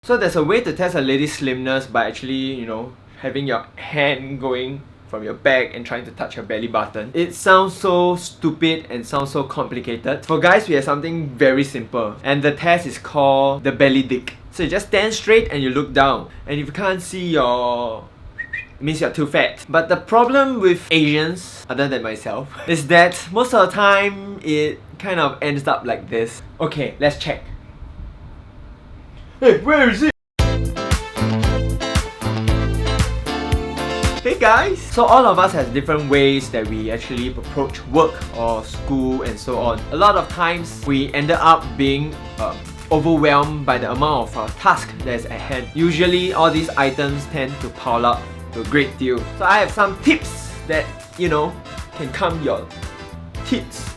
So there's a way to test a lady's slimness by actually, having your hand going from your back and trying to touch her belly button. It sounds so stupid and sounds so complicated. For guys, we have something very simple, and the test is called the belly dick. So you just stand straight and you look down, and if you can't see your... it means you're too fat. But the problem with Asians, other than myself, is that most of the time it kind of ends up like this. Okay, let's check. Hey, where is it? Hey guys! So all of us has different ways that we actually approach work or school and so on. A lot of times we ended up being overwhelmed by the amount of task that's at hand. Usually all these items tend to pile up to a great deal. So I have some tips that, can calm your tits.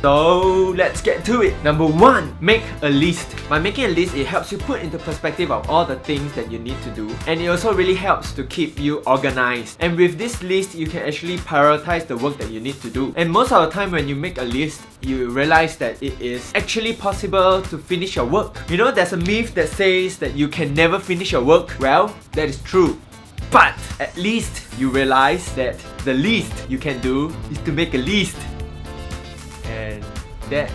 So let's get to it. Number 1, make a list. By making a list, it helps you put into perspective of all the things that you need to do, and it also really helps to keep you organized. And with this list, you can actually prioritize the work that you need to do. And most of the time when you make a list, you realize that it is actually possible to finish your work. There's a myth that says that you can never finish your work. Well, that is true. But at least you realize that the least you can do is to make a list. And that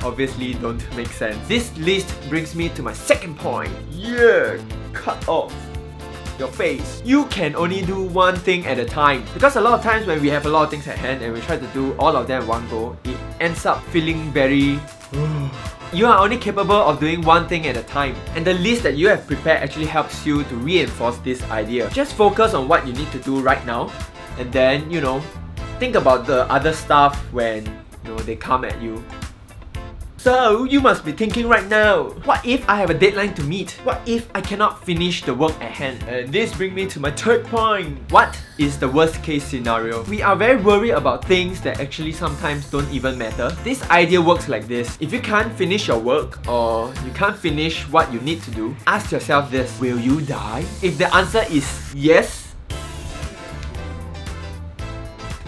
obviously don't make sense. This list brings me to my second point. Yeah, cut off your face. You can only do one thing at a time. Because a lot of times when we have a lot of things at hand and we try to do all of them at one go, it ends up feeling very... You are only capable of doing one thing at a time. And the list that you have prepared actually helps you to reinforce this idea. Just focus on what you need to do right now, and then, think about the other stuff when they come at you. So you must be thinking right now, what if I have a deadline to meet? What if I cannot finish the work at hand? And this brings me to my third point. What is the worst case scenario? We are very worried about things that actually sometimes don't even matter. This idea works like this. If you can't finish your work or you can't finish what you need to do, ask yourself this: will you die? If the answer is yes,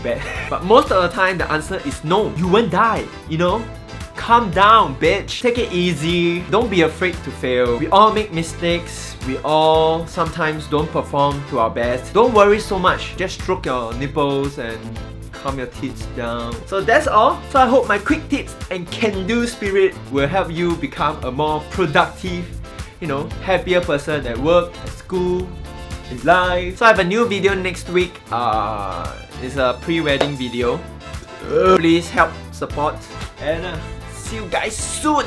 bad. But most of the time the answer is no, you won't die, Calm down, bitch. Take it easy. Don't be afraid to fail. We all make mistakes. We all sometimes don't perform to our best. Don't worry so much. Just stroke your nipples and calm your tits down. So that's all. So I hope my quick tips and can-do spirit will help you become a more productive, happier person at work, at school, in life. So I have a new video next week. It's a pre-wedding video. Please help support, and see you guys soon.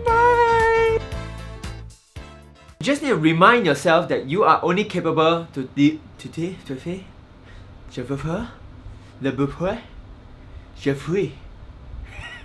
Bye. You just need to remind yourself that you are only capable je fais, je fais, je fais, je fais.